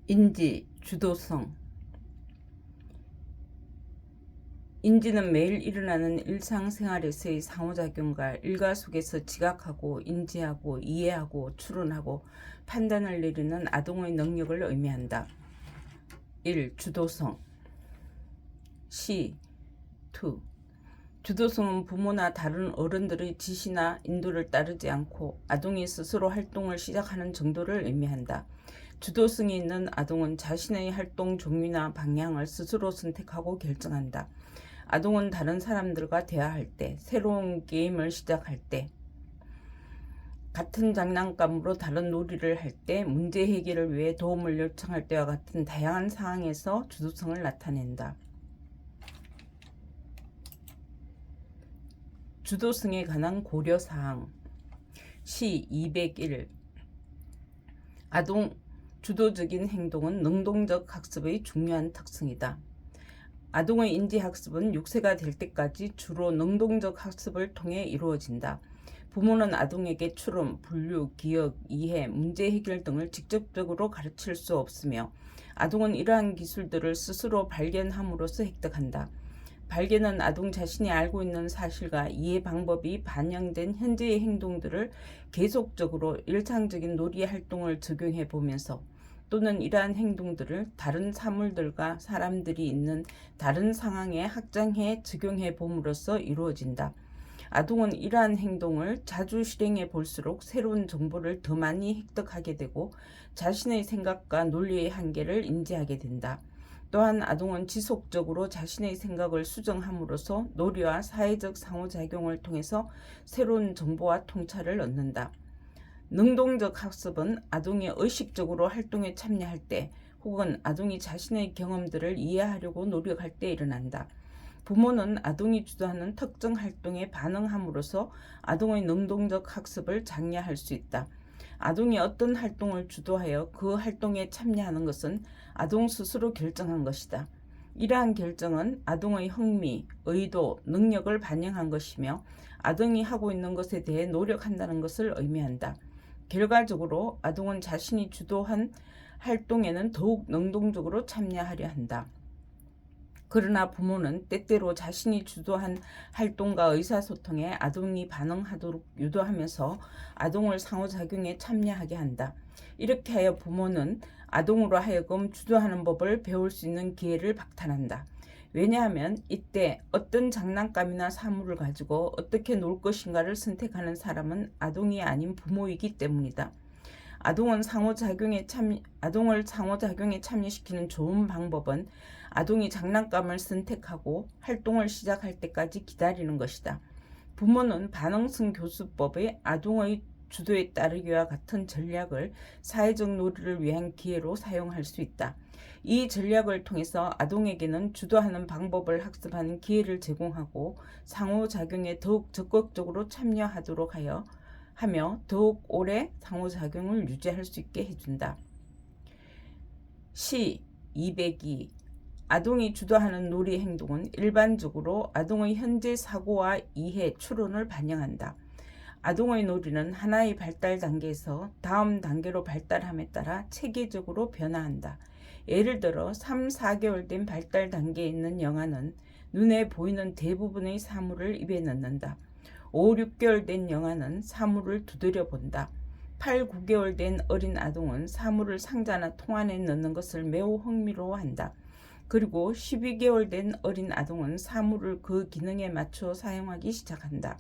인지, 주도성. 인지는 매일 일어나는 일상생활에서의 상호작용과 일과 속에서 지각하고 인지하고 이해하고 추론하고 판단을 내리는 아동의 능력을 의미한다. 1. 주도성. 시, 2. 주도성은 부모나 다른 어른들의 지시나 인도를 따르지 않고 아동이 스스로 활동을 시작하는 정도를 의미한다. 주도성이 있는 아동은 자신의 활동 종류나 방향을 스스로 선택하고 결정한다. 아동은 다른 사람들과 대화할 때, 새로운 게임을 시작할 때, 같은 장난감으로 다른 놀이를 할 때, 문제 해결을 위해 도움을 요청할 때와 같은 다양한 상황에서 주도성을 나타낸다. 주도성에 관한 고려사항. 시 201. 아동 주도적인 행동은 능동적 학습의 중요한 특성이다. 아동의 인지학습은 6세가 될 때까지 주로 능동적 학습을 통해 이루어진다. 부모는 아동에게 추론, 분류, 기억, 이해, 문제 해결 등을 직접적으로 가르칠 수 없으며 아동은 이러한 기술들을 스스로 발견함으로써 획득한다. 발견은 아동 자신이 알고 있는 사실과 이해 방법이 반영된 현재의 행동들을 계속적으로 일상적인 놀이 활동을 적용해 보면서 또는 이러한 행동들을 다른 사물들과 사람들이 있는 다른 상황에 확장해 적용해 봄으로써 이루어진다. 아동은 이러한 행동을 자주 실행해 볼수록 새로운 정보를 더 많이 획득하게 되고 자신의 생각과 논리의 한계를 인지하게 된다. 또한 아동은 지속적으로 자신의 생각을 수정함으로써 놀이와 사회적 상호작용을 통해서 새로운 정보와 통찰을 얻는다. 능동적 학습은 아동이 의식적으로 활동에 참여할 때 혹은 아동이 자신의 경험들을 이해하려고 노력할 때 일어난다. 부모는 아동이 주도하는 특정 활동에 반응함으로써 아동의 능동적 학습을 장려할 수 있다. 아동이 어떤 활동을 주도하여 그 활동에 참여하는 것은 아동 스스로 결정한 것이다. 이러한 결정은 아동의 흥미, 의도, 능력을 반영한 것이며 아동이 하고 있는 것에 대해 노력한다는 것을 의미한다. 결과적으로 아동은 자신이 주도한 활동에는 더욱 능동적으로 참여하려 한다. 그러나 부모는 때때로 자신이 주도한 활동과 의사소통에 아동이 반응하도록 유도하면서 아동을 상호작용에 참여하게 한다. 이렇게 하여 부모는 아동으로 하여금 주도하는 법을 배울 수 있는 기회를 박탈한다. 왜냐하면 이때 어떤 장난감이나 사물을 가지고 어떻게 놀 것인가를 선택하는 사람은 아동이 아닌 부모이기 때문이다. 아동을 상호작용에 참여시키는 좋은 방법은 아동이 장난감을 선택하고 활동을 시작할 때까지 기다리는 것이다. 부모는 반응성 교수법의 아동의 주도에 따르기와 같은 전략을 사회적 놀이를 위한 기회로 사용할 수 있다. 이 전략을 통해서 아동에게는 주도하는 방법을 학습하는 기회를 제공하고 상호작용에 더욱 적극적으로 참여하도록 하며 더욱 오래 상호작용을 유지할 수 있게 해준다. 시 202. 아동이 주도하는 놀이 행동은 일반적으로 아동의 현재 사고와 이해, 추론을 반영한다. 아동의 놀이는 하나의 발달 단계에서 다음 단계로 발달함에 따라 체계적으로 변화한다. 예를 들어 3, 4개월 된 발달 단계에 있는 영아는 눈에 보이는 대부분의 사물을 입에 넣는다. 5, 6개월 된 영아는 사물을 두드려 본다. 8, 9개월 된 어린 아동은 사물을 상자나 통 안에 넣는 것을 매우 흥미로워한다. 그리고 12개월 된 어린 아동은 사물을 그 기능에 맞춰 사용하기 시작한다.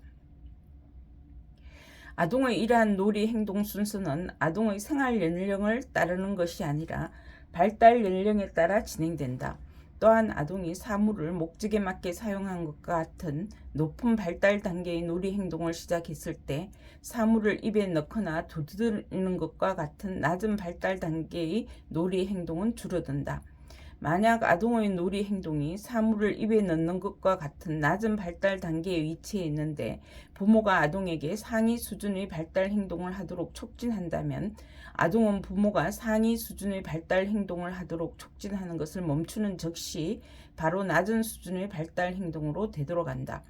아동의 이러한 놀이 행동 순서는 아동의 생활 연령을 따르는 것이 아니라 발달 연령에 따라 진행된다. 또한 아동이 사물을 목적에 맞게 사용한 것과 같은 높은 발달 단계의 놀이 행동을 시작했을 때 사물을 입에 넣거나 두드리는 것과 같은 낮은 발달 단계의 놀이 행동은 줄어든다. 만약 아동의 놀이 행동이 사물을 입에 넣는 것과 같은 낮은 발달 단계에 위치해 있는데 부모가 아동에게 상위 수준의 발달 행동을 하도록 촉진한다면 아동은 부모가 상위 수준의 발달 행동을 하도록 촉진하는 것을 멈추는 즉시 바로 낮은 수준의 발달 행동으로 되돌아간다.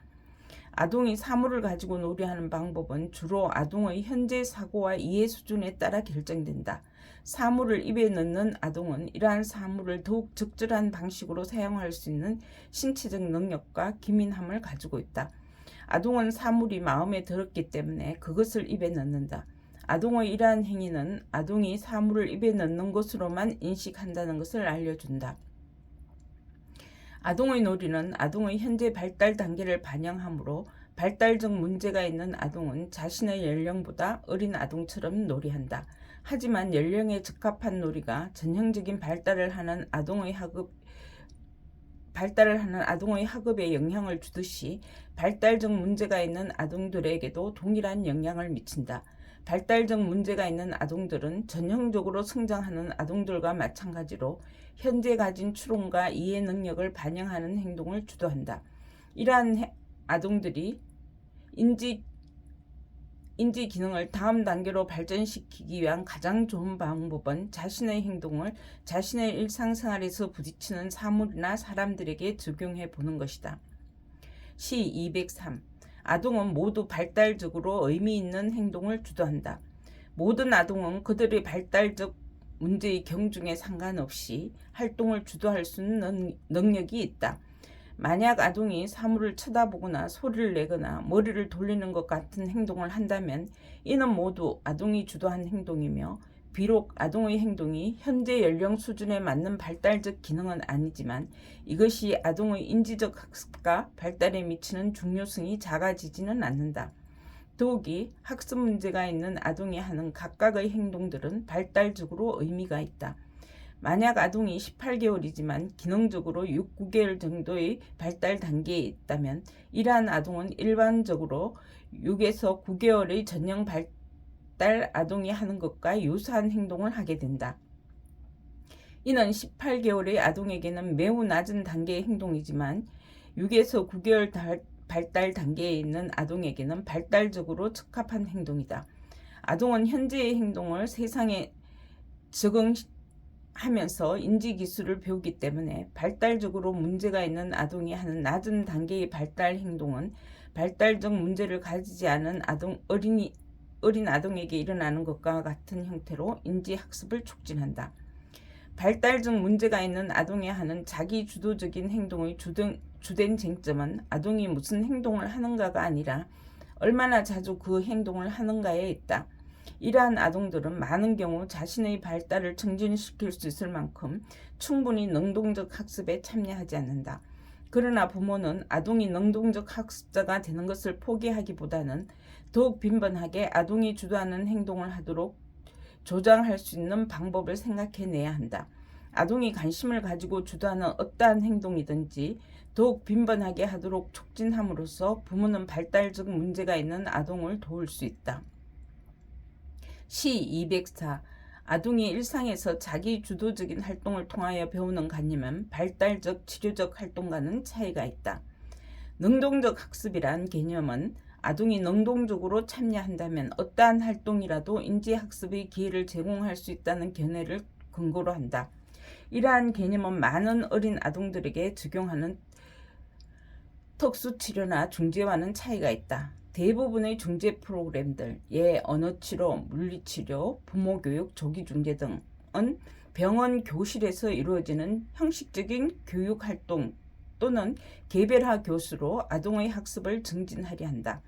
아동이 사물을 가지고 놀이하는 방법은 주로 아동의 현재 사고와 이해 수준에 따라 결정된다. 사물을 입에 넣는 아동은 이러한 사물을 더욱 적절한 방식으로 사용할 수 있는 신체적 능력과 기민함을 가지고 있다. 아동은 사물이 마음에 들었기 때문에 그것을 입에 넣는다. 아동의 이러한 행위는 아동이 사물을 입에 넣는 것으로만 인식한다는 것을 알려준다. 아동의 놀이는 아동의 현재 발달 단계를 반영하므로 발달적 문제가 있는 아동은 자신의 연령보다 어린 아동처럼 놀이한다. 하지만 연령에 적합한 놀이가 전형적인 발달을 하는 아동의 학업에 영향을 주듯이 발달적 문제가 있는 아동들에게도 동일한 영향을 미친다. 발달적 문제가 있는 아동들은 전형적으로 성장하는 아동들과 마찬가지로 현재 가진 추론과 이해 능력을 반영하는 행동을 주도한다. 이러한 아동들이 인지 기능을 다음 단계로 발전시키기 위한 가장 좋은 방법은 자신의 행동을 자신의 일상생활에서 부딪히는 사물이나 사람들에게 적용해 보는 것이다. 시 203. 아동은 모두 발달적으로 의미 있는 행동을 주도한다. 모든 아동은 그들의 발달적 문제의 경중에 상관없이 활동을 주도할 수 있는 능력이 있다. 만약 아동이 사물을 쳐다보거나 소리를 내거나 머리를 돌리는 것 같은 행동을 한다면 이는 모두 아동이 주도한 행동이며 비록 아동의 행동이 현재 연령 수준에 맞는 발달적 기능은 아니지만 이것이 아동의 인지적 학습과 발달에 미치는 중요성이 작아지지는 않는다. 더욱이 학습 문제가 있는 아동이 하는 각각의 행동들은 발달적으로 의미가 있다. 만약 아동이 18개월이지만 기능적으로 6, 9개월 정도의 발달 단계에 있다면 이러한 아동은 일반적으로 6에서 9개월의 전형 발달 아동이 하는 것과 유사한 행동을 하게 된다. 이는 18개월의 아동에게는 매우 낮은 단계의 행동이지만 6에서 9개월 발달 단계에 있는 아동에게는 발달적으로 적합한 행동이다. 아동은 현재의 행동을 세상에 적응하면서 인지기술을 배우기 때문에 발달적으로 문제가 있는 아동이 하는 낮은 단계의 발달 행동은 발달적 문제를 가지지 않은 어린 아동에게 일어나는 것과 같은 형태로 인지학습을 촉진한다. 발달적 문제가 있는 아동이 하는 자기 주도적인 행동의 주된 쟁점은 아동이 무슨 행동을 하는가가 아니라 얼마나 자주 그 행동을 하는가에 있다. 이러한 아동들은 많은 경우 자신의 발달을 증진시킬 수 있을 만큼 충분히 능동적 학습에 참여하지 않는다. 그러나 부모는 아동이 능동적 학습자가 되는 것을 포기하기보다는 더욱 빈번하게 아동이 주도하는 행동을 하도록 조장할 수 있는 방법을 생각해내야 한다. 아동이 관심을 가지고 주도하는 어떠한 행동이든지 더욱 빈번하게 하도록 촉진함으로써 부모는 발달적 문제가 있는 아동을 도울 수 있다. 시 204. 아동이 일상에서 자기 주도적인 활동을 통하여 배우는 관념은 발달적 치료적 활동과는 차이가 있다. 능동적 학습이란 개념은 아동이 능동적으로 참여한다면 어떠한 활동이라도 인지학습의 기회를 제공할 수 있다는 견해를 근거로 한다. 이러한 개념은 많은 어린 아동들에게 적용하는 특수치료나 중재와는 차이가 있다. 대부분의 중재 프로그램들, 언어치료, 물리치료, 부모교육, 조기중재 등은 병원 교실에서 이루어지는 형식적인 교육활동 또는 개별화 교수로 아동의 학습을 증진하려 한다.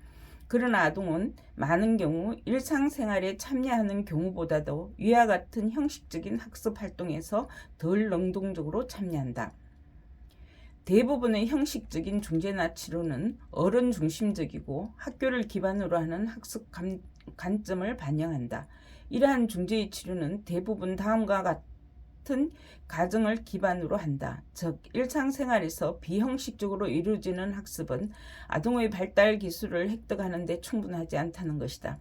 그러나 아동은 많은 경우 일상생활에 참여하는 경우보다도 위와 같은 형식적인 학습 활동에서 덜 능동적으로 참여한다. 대부분의 형식적인 중재나 치료는 어른 중심적이고 학교를 기반으로 하는 학습 관점을 반영한다. 이러한 중재의 치료는 대부분 다음과 같은 가정을 기반으로 한다. 즉, 일상생활에서 비형식적으로 이루어지는 학습은 아동의 발달 기술을 획득하는 데 충분하지 않다는 것이다.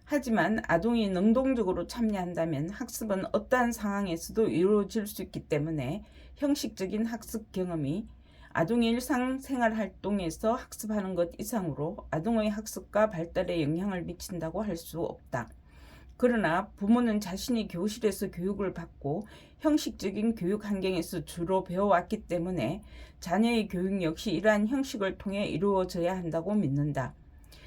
하지만 아동이 능동적으로 참여한다면 학습은 어떠한 상황에서도 이루어질 수 있기 때문에 형식적인 학습 경험이 아동의 일상생활 활동에서 학습하는 것 이상으로 아동의 학습과 발달에 영향을 미친다고 할 수 없다. 그러나 부모는 자신이 교실에서 교육을 받고 형식적인 교육 환경에서 주로 배워왔기 때문에 자녀의 교육 역시 이러한 형식을 통해 이루어져야 한다고 믿는다.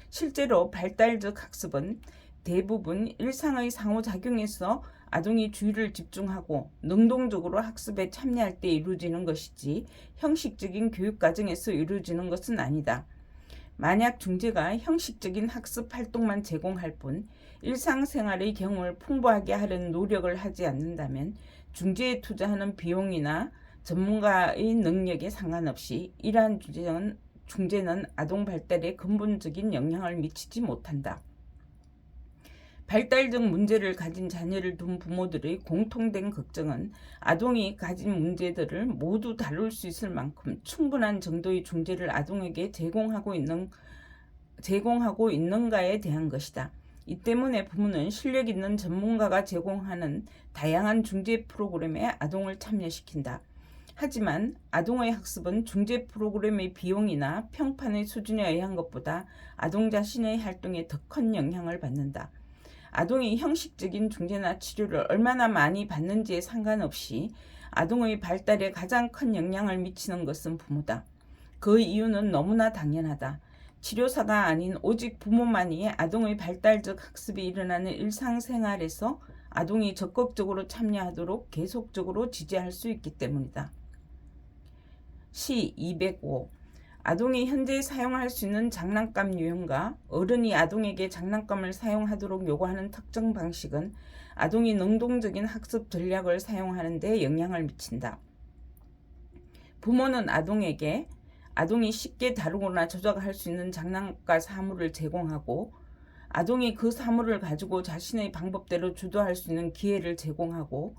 실제로 발달적 학습은 대부분 일상의 상호작용에서 아동이 주의를 집중하고 능동적으로 학습에 참여할 때 이루어지는 것이지 형식적인 교육 과정에서 이루어지는 것은 아니다. 만약 중재가 형식적인 학습 활동만 제공할 뿐 일상생활의 경험을 풍부하게 하려는 노력을 하지 않는다면 중재에 투자하는 비용이나 전문가의 능력에 상관없이 이러한 중재는 아동 발달에 근본적인 영향을 미치지 못한다. 발달적 문제를 가진 자녀를 둔 부모들의 공통된 걱정은 아동이 가진 문제들을 모두 다룰 수 있을 만큼 충분한 정도의 중재를 아동에게 제공하고 있는가에 대한 것이다. 이 때문에 부모는 실력 있는 전문가가 제공하는 다양한 중재 프로그램에 아동을 참여시킨다. 하지만 아동의 학습은 중재 프로그램의 비용이나 평판의 수준에 의한 것보다 아동 자신의 활동에 더 큰 영향을 받는다. 아동이 형식적인 중재나 치료를 얼마나 많이 받는지에 상관없이 아동의 발달에 가장 큰 영향을 미치는 것은 부모다. 그 이유는 너무나 당연하다. 치료사가 아닌 오직 부모만이 아동의 발달적 학습이 일어나는 일상생활에서 아동이 적극적으로 참여하도록 계속적으로 지지할 수 있기 때문이다. 시 205. 아동이 현재 사용할 수 있는 장난감 유형과 어른이 아동에게 장난감을 사용하도록 요구하는 특정 방식은 아동이 능동적인 학습 전략을 사용하는 데 영향을 미친다. 부모는 아동에게 아동이 쉽게 다루거나 조작할 수 있는 장난감 사물을 제공하고 아동이 그 사물을 가지고 자신의 방법대로 주도할 수 있는 기회를 제공하고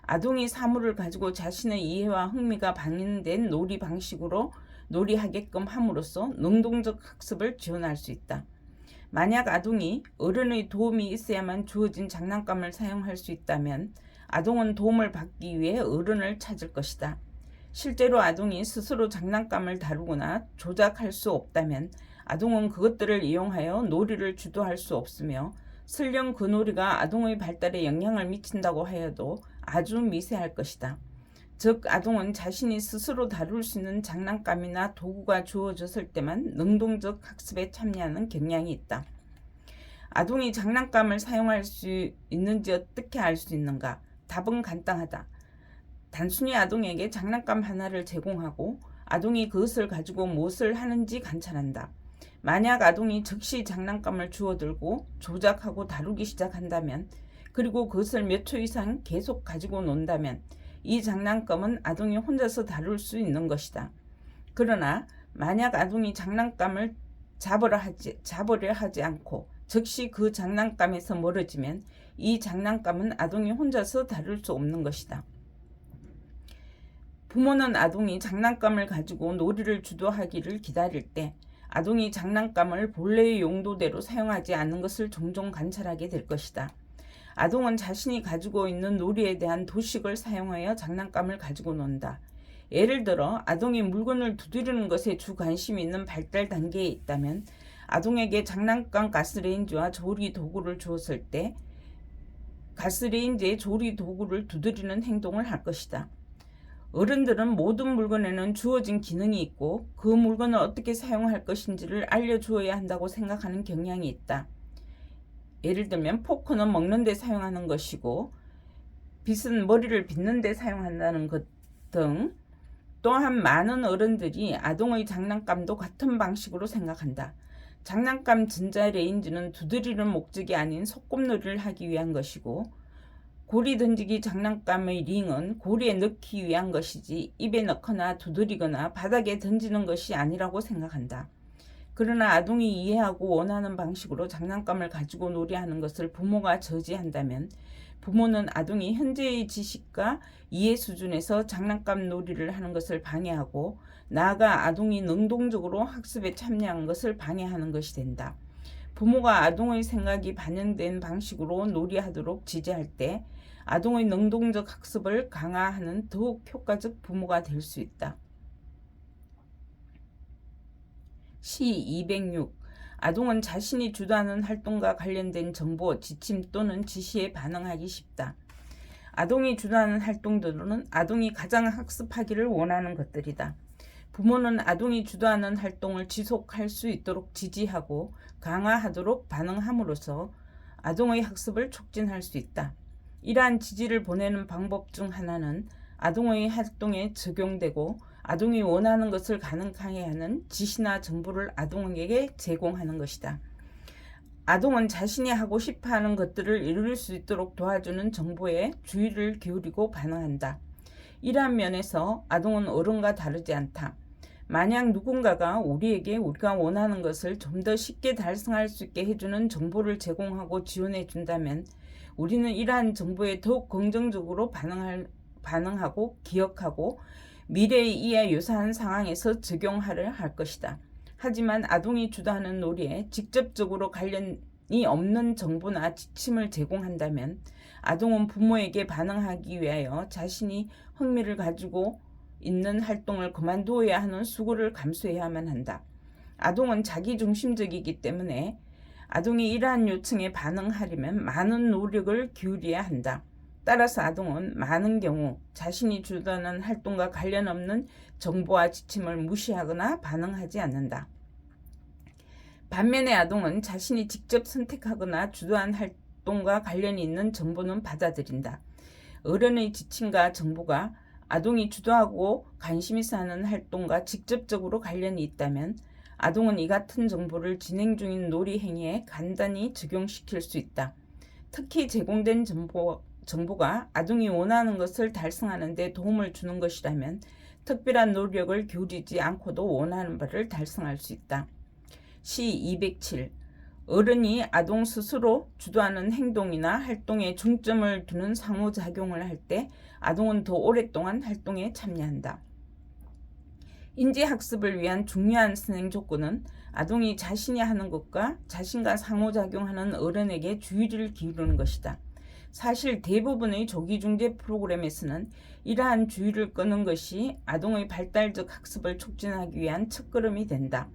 아동이 사물을 가지고 자신의 이해와 흥미가 반영된 놀이 방식으로 놀이하게끔 함으로써 능동적 학습을 지원할 수 있다. 만약 아동이 어른의 도움이 있어야만 주어진 장난감을 사용할 수 있다면 아동은 도움을 받기 위해 어른을 찾을 것이다. 실제로 아동이 스스로 장난감을 다루거나 조작할 수 없다면 아동은 그것들을 이용하여 놀이를 주도할 수 없으며 설령 그 놀이가 아동의 발달에 영향을 미친다고 하여도 아주 미세할 것이다. 즉 아동은 자신이 스스로 다룰 수 있는 장난감이나 도구가 주어졌을 때만 능동적 학습에 참여하는 경향이 있다. 아동이 장난감을 사용할 수 있는지 어떻게 알 수 있는가? 답은 간단하다. 단순히 아동에게 장난감 하나를 제공하고 아동이 그것을 가지고 무엇을 하는지 관찰한다. 만약 아동이 즉시 장난감을 주워들고 조작하고 다루기 시작한다면 그리고 그것을 몇 초 이상 계속 가지고 논다면 이 장난감은 아동이 혼자서 다룰 수 있는 것이다. 그러나 만약 아동이 장난감을 잡으려 하지 않고 즉시 그 장난감에서 멀어지면 이 장난감은 아동이 혼자서 다룰 수 없는 것이다. 부모는 아동이 장난감을 가지고 놀이를 주도하기를 기다릴 때 아동이 장난감을 본래의 용도대로 사용하지 않는 것을 종종 관찰하게 될 것이다. 아동은 자신이 가지고 있는 놀이에 대한 도식을 사용하여 장난감을 가지고 논다. 예를 들어 아동이 물건을 두드리는 것에 주 관심이 있는 발달 단계에 있다면 아동에게 장난감 가스레인지와 조리 도구를 주었을 때 가스레인지의 조리 도구를 두드리는 행동을 할 것이다. 어른들은 모든 물건에는 주어진 기능이 있고 그 물건을 어떻게 사용할 것인지를 알려주어야 한다고 생각하는 경향이 있다. 예를 들면 포크는 먹는 데 사용하는 것이고 빗은 머리를 빗는 데 사용한다는 것 등 또한 많은 어른들이 아동의 장난감도 같은 방식으로 생각한다. 장난감 전자레인지는 두드리는 목적이 아닌 소꿉놀이를 하기 위한 것이고 고리 던지기 장난감의 링은 고리에 넣기 위한 것이지 입에 넣거나 두드리거나 바닥에 던지는 것이 아니라고 생각한다. 그러나 아동이 이해하고 원하는 방식으로 장난감을 가지고 놀이하는 것을 부모가 저지한다면 부모는 아동이 현재의 지식과 이해 수준에서 장난감 놀이를 하는 것을 방해하고 나아가 아동이 능동적으로 학습에 참여하는 것을 방해하는 것이 된다. 부모가 아동의 생각이 반영된 방식으로 놀이하도록 지지할 때 아동의 능동적 학습을 강화하는 더욱 효과적 부모가 될 수 있다. 시 206. 아동은 자신이 주도하는 활동과 관련된 정보, 지침 또는 지시에 반응하기 쉽다. 아동이 주도하는 활동들은 아동이 가장 학습하기를 원하는 것들이다. 부모는 아동이 주도하는 활동을 지속할 수 있도록 지지하고 강화하도록 반응함으로써 아동의 학습을 촉진할 수 있다. 이러한 지지를 보내는 방법 중 하나는 아동의 활동에 적용되고 아동이 원하는 것을 가능하게 하는 지시나 정보를 아동에게 제공하는 것이다. 아동은 자신이 하고 싶어하는 것들을 이룰 수 있도록 도와주는 정보에 주의를 기울이고 반응한다. 이러한 면에서 아동은 어른과 다르지 않다. 만약 누군가가 우리에게 우리가 원하는 것을 좀 더 쉽게 달성할 수 있게 해주는 정보를 제공하고 지원해 준다면 우리는 이러한 정보에 더욱 긍정적으로 반응하고 기억하고 미래에 이에 유사한 상황에서 적용하려 할 것이다. 하지만 아동이 주도하는 놀이에 직접적으로 관련이 없는 정보나 지침을 제공한다면 아동은 부모에게 반응하기 위하여 자신이 흥미를 가지고 있는 활동을 그만두어야 하는 수고를 감수해야만 한다. 아동은 자기중심적이기 때문에 아동이 이러한 요청에 반응하려면 많은 노력을 기울여야 한다. 따라서 아동은 많은 경우 자신이 주도하는 활동과 관련 없는 정보와 지침을 무시하거나 반응하지 않는다. 반면에 아동은 자신이 직접 선택하거나 주도한 활동과 관련이 있는 정보는 받아들인다. 어른의 지침과 정보가 아동이 주도하고 관심 있어 하는 활동과 직접적으로 관련이 있다면 아동은 이 같은 정보를 진행 중인 놀이 행위에 간단히 적용시킬 수 있다. 특히 제공된 정보가 아동이 원하는 것을 달성하는 데 도움을 주는 것이라면 특별한 노력을 기울이지 않고도 원하는 바를 달성할 수 있다. C207 어른이 아동 스스로 주도하는 행동이나 활동에 중점을 두는 상호작용을 할 때 아동은 더 오랫동안 활동에 참여한다. 인지학습을 위한 중요한 선행 조건은 아동이 자신이 하는 것과 자신과 상호작용하는 어른에게 주의를 기울이는 것이다. 사실 대부분의 조기중재 프로그램에서는 이러한 주의를 끄는 것이 아동의 발달적 학습을 촉진하기 위한 첫걸음이 된다.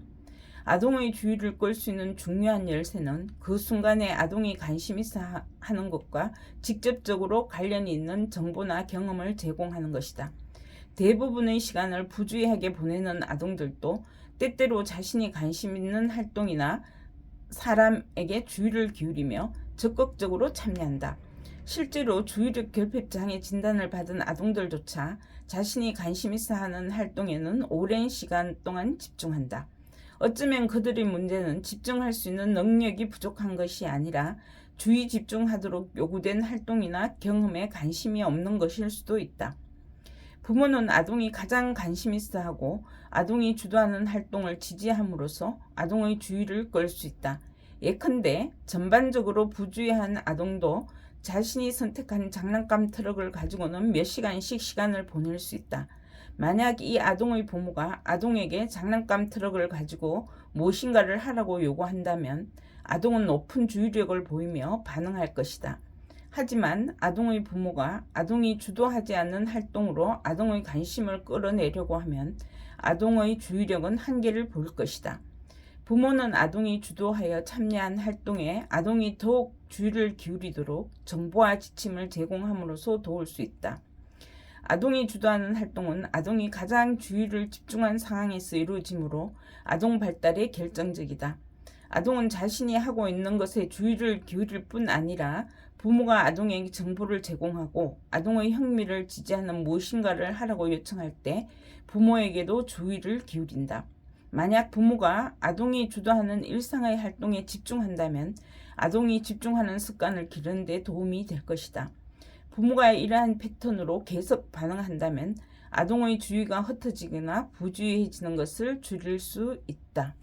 아동의 주의를 끌 수 있는 중요한 열쇠는 그 순간에 아동이 관심 있어 하는 것과 직접적으로 관련이 있는 정보나 경험을 제공하는 것이다. 대부분의 시간을 부주의하게 보내는 아동들도 때때로 자신이 관심 있는 활동이나 사람에게 주의를 기울이며 적극적으로 참여한다. 실제로 주의력 결핍 장애 진단을 받은 아동들조차 자신이 관심 있어 하는 활동에는 오랜 시간 동안 집중한다. 어쩌면 그들의 문제는 집중할 수 있는 능력이 부족한 것이 아니라 주의 집중하도록 요구된 활동이나 경험에 관심이 없는 것일 수도 있다. 부모는 아동이 가장 관심 있어 하고 아동이 주도하는 활동을 지지함으로써 아동의 주의를 끌 수 있다. 예컨대 전반적으로 부주의한 아동도 자신이 선택한 장난감 트럭을 가지고는 몇 시간씩 시간을 보낼 수 있다. 만약 이 아동의 부모가 아동에게 장난감 트럭을 가지고 무엇인가를 하라고 요구한다면 아동은 높은 주의력을 보이며 반응할 것이다. 하지만 아동의 부모가 아동이 주도하지 않는 활동으로 아동의 관심을 끌어내려고 하면 아동의 주의력은 한계를 볼 것이다. 부모는 아동이 주도하여 참여한 활동에 아동이 더욱 주의를 기울이도록 정보와 지침을 제공함으로써 도울 수 있다. 아동이 주도하는 활동은 아동이 가장 주의를 집중한 상황에서 이루어지므로 아동 발달에 결정적이다. 아동은 자신이 하고 있는 것에 주의를 기울일 뿐 아니라 부모가 아동에게 정보를 제공하고 아동의 흥미를 지지하는 무엇인가를 하라고 요청할 때 부모에게도 주의를 기울인다. 만약 부모가 아동이 주도하는 일상의 활동에 집중한다면 아동이 집중하는 습관을 기르는 데 도움이 될 것이다. 부모가 이러한 패턴으로 계속 반응한다면 아동의 주의가 흩어지거나 부주의해지는 것을 줄일 수 있다.